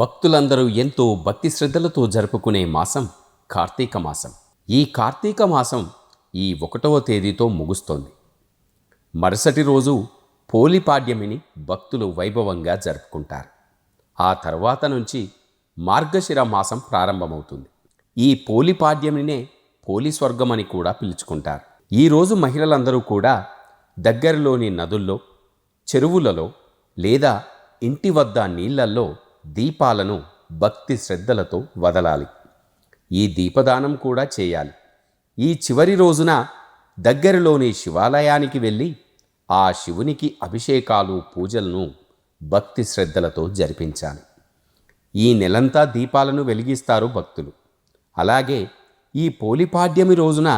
భక్తులందరూ ఎంతో భక్తి శ్రద్ధలతో జరుపుకునే మాసం కార్తీక మాసం. ఈ కార్తీక మాసం ఈ 1వ తేదీతో ముగుస్తోంది. మరుసటి రోజు పోలిపాడ్యమిని భక్తులు వైభవంగా జరుపుకుంటారు. ఆ తర్వాత నుంచి మార్గశిర మాసం ప్రారంభమవుతుంది. ఈ పోలిపాడ్యమినే పోలి స్వర్గం అని కూడా పిలుచుకుంటారు. ఈరోజు మహిళలందరూ కూడా దగ్గరలోని నదుల్లో, చెరువులలో లేదా ఇంటి వద్ద నీళ్లల్లో దీపాలను భక్తి శ్రద్ధలతో వదలాలి. ఈ దీపదానం కూడా చేయాలి. ఈ చివరి రోజున దగ్గరలోని శివాలయానికి వెళ్ళి ఆ శివునికి అభిషేకాలు, పూజలను భక్తి శ్రద్ధలతో జరిపించాలి. ఈ నెలంతా దీపాలను వెలిగిస్తారు భక్తులు. అలాగే ఈ పోలిపాడ్యమి రోజున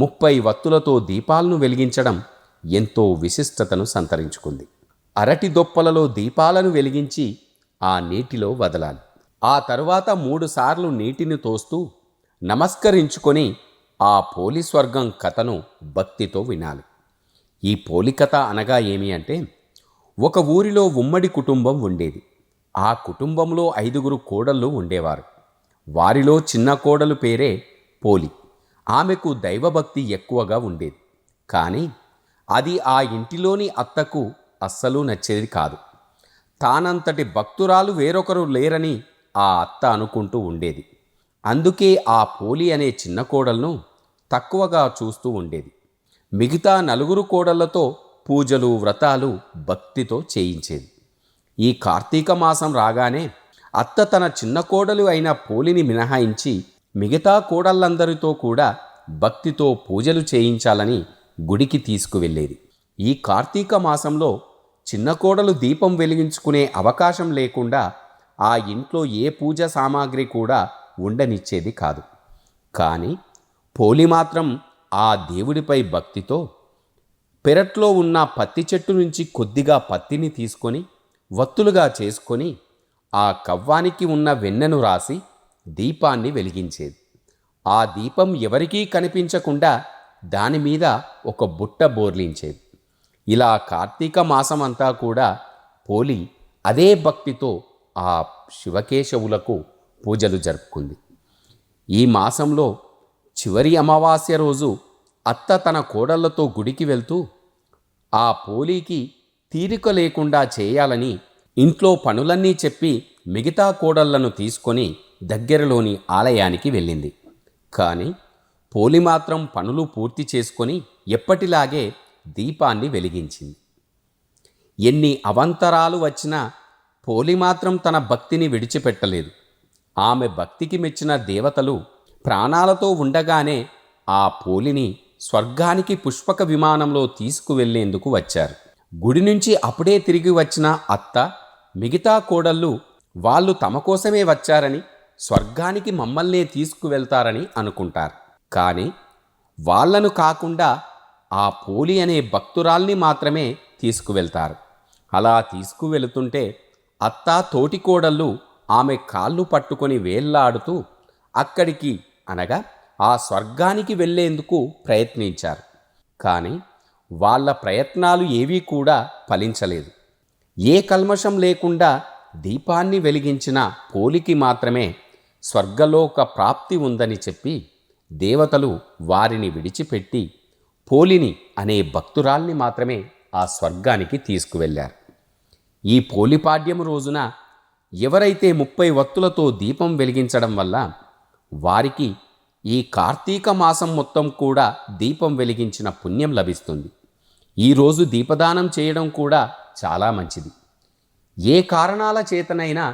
30 వత్తులతో దీపాలను వెలిగించడం ఎంతో విశిష్టతను సంతరించుకుంది. అరటి దొప్పలలో దీపాలను వెలిగించి ఆ నీటిలో వదలాలి. ఆ తరువాత 3 సార్లు నీటిని తోస్తూ నమస్కరించుకొని ఆ పోలి స్వర్గం కథను భక్తితో వినాలి. ఈ పోలి కథ అనగా ఏమి అంటే, ఒక ఊరిలో ఉమ్మడి కుటుంబం ఉండేది. ఆ కుటుంబంలో 5గురు కోడళ్ళు ఉండేవారు. వారిలో చిన్న కోడలు పేరే పోలి. ఆమెకు దైవభక్తి ఎక్కువగా ఉండేది. కానీ అది ఆ ఇంటిలోని అత్తకు అస్సలు నచ్చేది కాదు. తానంతటి భక్తురాలు వేరొకరు లేరని ఆ అత్త అనుకుంటూ ఉండేది. అందుకే ఆ పోలి అనే చిన్న కోడలను తక్కువగా చూస్తూ ఉండేది. మిగతా 4 కోడళ్లతో పూజలు, వ్రతాలు భక్తితో చేయించేది. ఈ కార్తీక మాసం రాగానే అత్త తన చిన్న కోడలు అయిన పోలిని మినహాయించి మిగతా కోడళ్ళందరితో కూడా భక్తితో పూజలు చేయించాలని గుడికి తీసుకువెళ్ళేది. ఈ కార్తీక మాసంలో చిన్న కోడలు దీపం వెలిగించుకునే అవకాశం లేకుండా ఆ ఇంట్లో ఏ పూజ సామాగ్రి కూడా ఉండనిచ్చేది కాదు. కానీ పోలి మాత్రం ఆ దేవుడిపై భక్తితో పెరట్లో ఉన్న పత్తి చెట్టు నుంచి కొద్దిగా పత్తిని తీసుకొని వత్తులుగా చేసుకొని ఆ కవ్వానికి ఉన్న వెన్నెను రాసి దీపాన్ని వెలిగించేది. ఆ దీపం ఎవరికీ కనిపించకుండా దానిమీద ఒక బుట్ట బోర్లించేది. ఇలా కార్తీక మాసమంతా కూడా పోలి అదే భక్తితో ఆ శివకేశవులకు పూజలు జరుపుకుంది. ఈ మాసంలో చివరి అమావాస్య రోజు అత్త తన కోడళ్లతో గుడికి వెళ్తూ ఆ పోలికి తీరిక లేకుండా చేయాలని ఇంట్లో పనులన్నీ చెప్పి మిగతా కోడళ్లను తీసుకొని దగ్గరలోని ఆలయానికి వెళ్ళింది. కానీ పోలి మాత్రం పనులు పూర్తి చేసుకొని ఎప్పటిలాగే దీపాన్ని వెలిగించింది. ఎన్ని అవంతరాలు వచ్చినా పోలి మాత్రం తన భక్తిని విడిచిపెట్టలేదు. ఆమె భక్తికి మెచ్చిన దేవతలు ప్రాణాలతో ఉండగానే ఆ పోలిని స్వర్గానికి పుష్పక విమానంలో తీసుకువెళ్లేందుకు వచ్చారు. గుడి నుంచి అప్పుడే తిరిగి వచ్చిన అత్త, మిగతా కోడళ్ళు వాళ్ళు తమ కోసమే వచ్చారని, స్వర్గానికి మమ్మల్నే తీసుకువెళ్తారని అనుకుంటారు. కానీ వాళ్లను కాకుండా ఆ పోలి అనే భక్తురాల్ని మాత్రమే తీసుకువెళ్తారు. అలా తీసుకువెళుతుంటే అత్త, తోటి కోడళ్ళు ఆమె కాళ్ళు పట్టుకొని వేళ్లాడుతూ అక్కడికి అనగా ఆ స్వర్గానికి వెళ్ళేందుకు ప్రయత్నించారు. కానీ వాళ్ళ ప్రయత్నాలు ఏవీ కూడా ఫలించలేదు. ఏ కల్మషం లేకుండా దీపాన్ని వెలిగించిన పోలికి మాత్రమే స్వర్గలోక ప్రాప్తి ఉందని చెప్పి దేవతలు వారిని విడిచిపెట్టి పోలిని అనే భక్తురాల్ని మాత్రమే ఆ స్వర్గానికి తీసుకువెళ్ళారు. ఈ పోలిపాడ్యము రోజున ఎవరైతే 30 వత్తులతో దీపం వెలిగించడం వల్ల వారికి ఈ కార్తీక మాసం మొత్తం కూడా దీపం వెలిగించిన పుణ్యం లభిస్తుంది. ఈరోజు దీపదానం చేయడం కూడా చాలా మంచిది. ఏ కారణాల చేతనైనా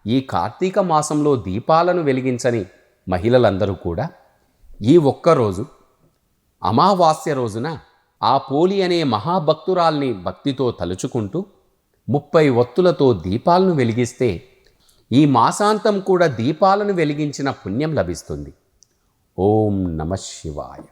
ఈ కార్తీక మాసంలో దీపాలను వెలిగించని మహిళలందరూ కూడా ఈ ఒక్కరోజు అమావాస్య రోజున ఆ పోలి అనే మహాభక్తురాల్ని భక్తితో తలుచుకుంటూ 30 వత్తులతో దీపాలను వెలిగిస్తే ఈ మాసాంతం కూడా దీపాలను వెలిగించిన పుణ్యం లభిస్తుంది. ఓం నమః శివాయ.